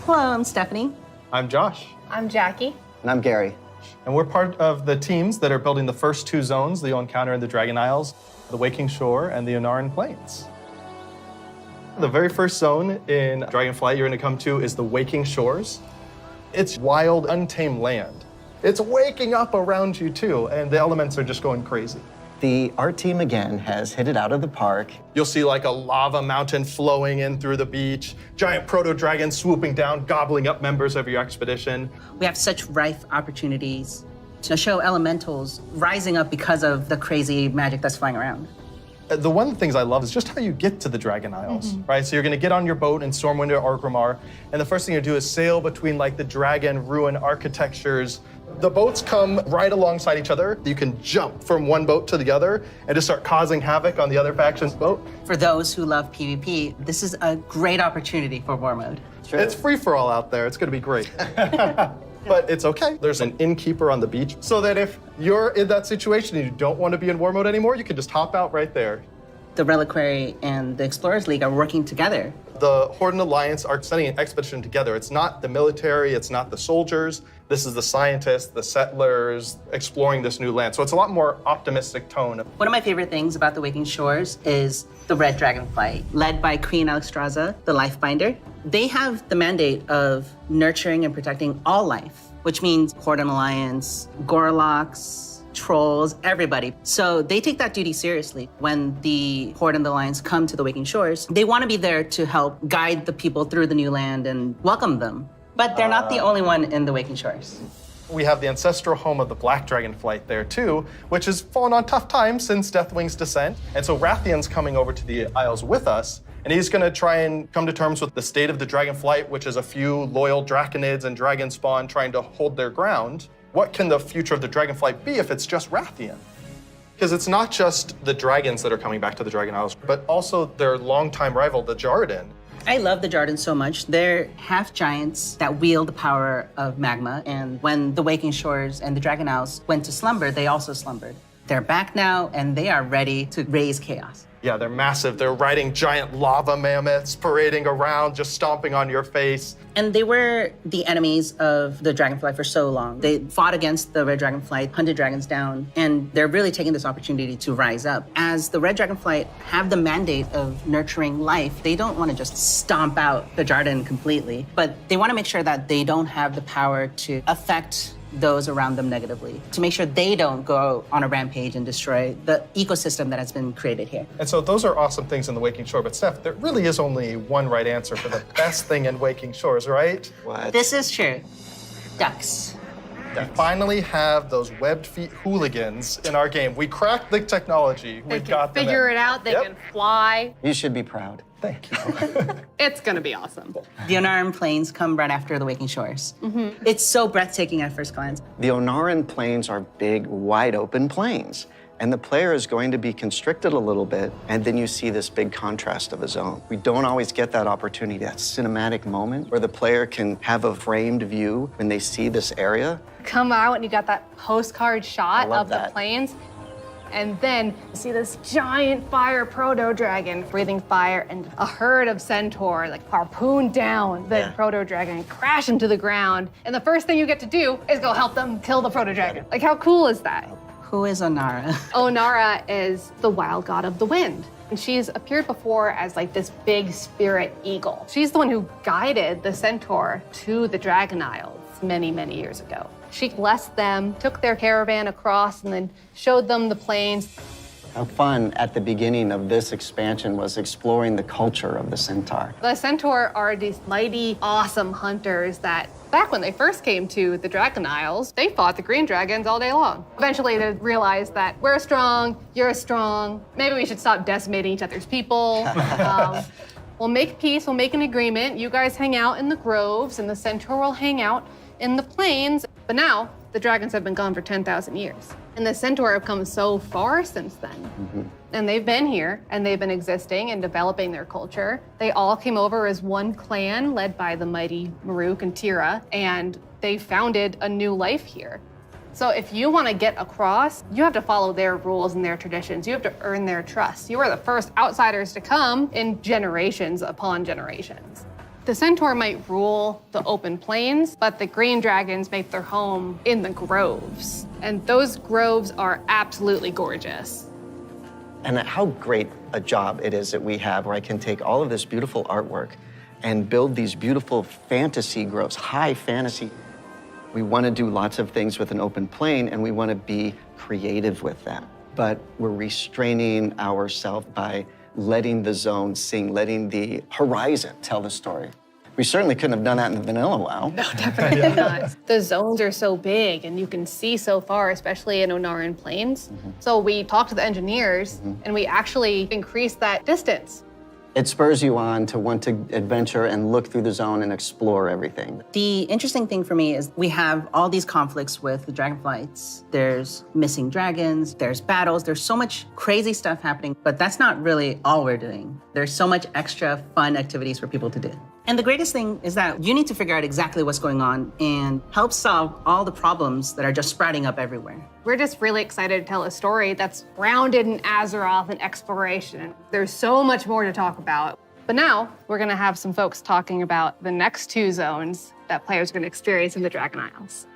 Hello, I'm Stephanie. I'm Josh. I'm Jackie. And I'm Gary. And we're part of the teams that are building the first two zones that you'll encounter in the Dragon Isles, the Waking Shore and the Ohn'ahran Plains. The very first zone in Dragonflight you're going to come to is the Waking Shores. It's wild, untamed land. It's waking up around you too, and the elements are just going crazy. Our team again has hit it out of the park. You'll see like a lava mountain flowing in through the beach, giant proto-dragons swooping down, gobbling up members of your expedition. We have such rife opportunities to show elementals rising up because of the crazy magic that's flying around. The one of the things I love is just how you get to the Dragon Isles, right? So you're gonna get on your boat in Stormwind or Orgrimmar, and the first thing you do is sail between like the dragon ruin architectures. The boats come right alongside each other. You can jump from one boat to the other and just start causing havoc on the other faction's boat. For those who love PvP, this is a great opportunity for war mode. Sure. It's free for all out there. It's gonna be great. But it's okay. There's an innkeeper on the beach, so that if you're in that situation and you don't want to be in war mode anymore, you can just hop out right there. The Reliquary and the Explorers League are working together. The Horde and Alliance are sending an expedition together. It's not the military, it's not the soldiers. This is the scientists, the settlers, exploring this new land. So it's a lot more optimistic tone. One of my favorite things about the Waking Shores is the Red Dragonflight, led by Queen Alexstrasza, the Lifebinder. They have the mandate of nurturing and protecting all life, which means Horde and Alliance, Gorloks, trolls, everybody. So they take that duty seriously. When the Horde and the Alliance come to the Waking Shores, they want to be there to help guide the people through the new land and welcome them. But they're not the only one in the Waking Shores. We have the ancestral home of the Black Dragonflight there too, which has fallen on tough times since Deathwing's descent. And so Rathian's coming over to the Isles with us, and he's gonna try and come to terms with the state of the Dragonflight, which is a few loyal Draconids and Dragon Spawn trying to hold their ground. What can the future of the Dragonflight be if it's just Rathian? Because it's not just the dragons that are coming back to the Dragon Isles, but also their longtime rival, the Jarden. I love the Jardins so much. They're half giants that wield the power of magma. And when the Waking Shores and the Dragon Isles went to slumber, they also slumbered. They're back now, and they are ready to raise chaos. Yeah, they're massive. They're riding giant lava mammoths, parading around, just stomping on your face. And they were the enemies of the Dragonflight for so long. They fought against the Red Dragonflight, hunted dragons down, and they're really taking this opportunity to rise up. As the Red Dragonflight have the mandate of nurturing life, they don't want to just stomp out the Jarden completely, but they want to make sure that they don't have the power to affect those around them negatively, to make sure they don't go on a rampage and destroy the ecosystem that has been created here. And so those are awesome things in the Waking Shore, but Steph, there really is only one right answer for the best thing in Waking Shores, right? What? This is true. Ducks. We finally have those webbed feet hooligans in our game. We cracked the technology. They We've can got them figure in. it out. They Yep. can fly. You should be proud. Thank you. It's gonna be awesome. The Ohn'ahran Plains come right after the Waking Shores. It's so breathtaking at first glance. The Ohn'ahran Plains are big, wide open plains. And the player is going to be constricted a little bit, and then you see this big contrast of a zone. We don't always get that opportunity, that cinematic moment where the player can have a framed view when they see this area. Come out and you got that postcard shot love of the that. plains. And then you see this giant fire proto-dragon breathing fire and a herd of Centaur like harpoon down the proto-dragon and crash into the ground. And the first thing you get to do is go help them kill the proto-dragon. Like, how cool is that? Who is Onara? Onara is the wild god of the wind. And she's appeared before as like this big spirit eagle. She's the one who guided the Centaur to the Dragon Isles many, many years ago. She blessed them, took their caravan across, and then showed them the plains. How fun at the beginning of this expansion was exploring the culture of the Centaur. The Centaur are these mighty, awesome hunters that back when they first came to the Dragon Isles, they fought the green dragons all day long. Eventually they realized that we're strong, you're strong, maybe we should stop decimating each other's people. We'll make peace, we'll make an agreement. You guys hang out in the groves and the Centaur will hang out in the plains. But now the dragons have been gone for 10,000 years. And the Centaur have come so far since then. And they've been here, and they've been existing and developing their culture. They all came over as one clan led by the mighty Maruk and Tira, and they founded a new life here. So if you want to get across, you have to follow their rules and their traditions. You have to earn their trust. You are the first outsiders to come in generations upon generations. The Centaur might rule the open plains, but the green dragons make their home in the groves. And those groves are absolutely gorgeous. And how great a job it is that we have where I can take all of this beautiful artwork and build these beautiful fantasy groves, high fantasy. We want to do lots of things with an open plain, and we want to be creative with them. But we're restraining ourselves by letting the zone sing, letting the horizon tell the story. We certainly couldn't have done that in the vanilla WoW. No, definitely not. The zones are so big and you can see so far, especially in Ohn'ahran Plains. So we talked to the engineers and we actually increased that distance. It spurs you on to want to adventure and look through the zone and explore everything. The interesting thing for me is we have all these conflicts with the Dragonflights. There's missing dragons, there's battles, there's so much crazy stuff happening, but that's not really all we're doing. There's so much extra fun activities for people to do. And the greatest thing is that you need to figure out exactly what's going on and help solve all the problems that are just sprouting up everywhere. We're just really excited to tell a story that's grounded in Azeroth and exploration. There's so much more to talk about. But now we're gonna have some folks talking about the next 2 zones that players are gonna experience in the Dragon Isles.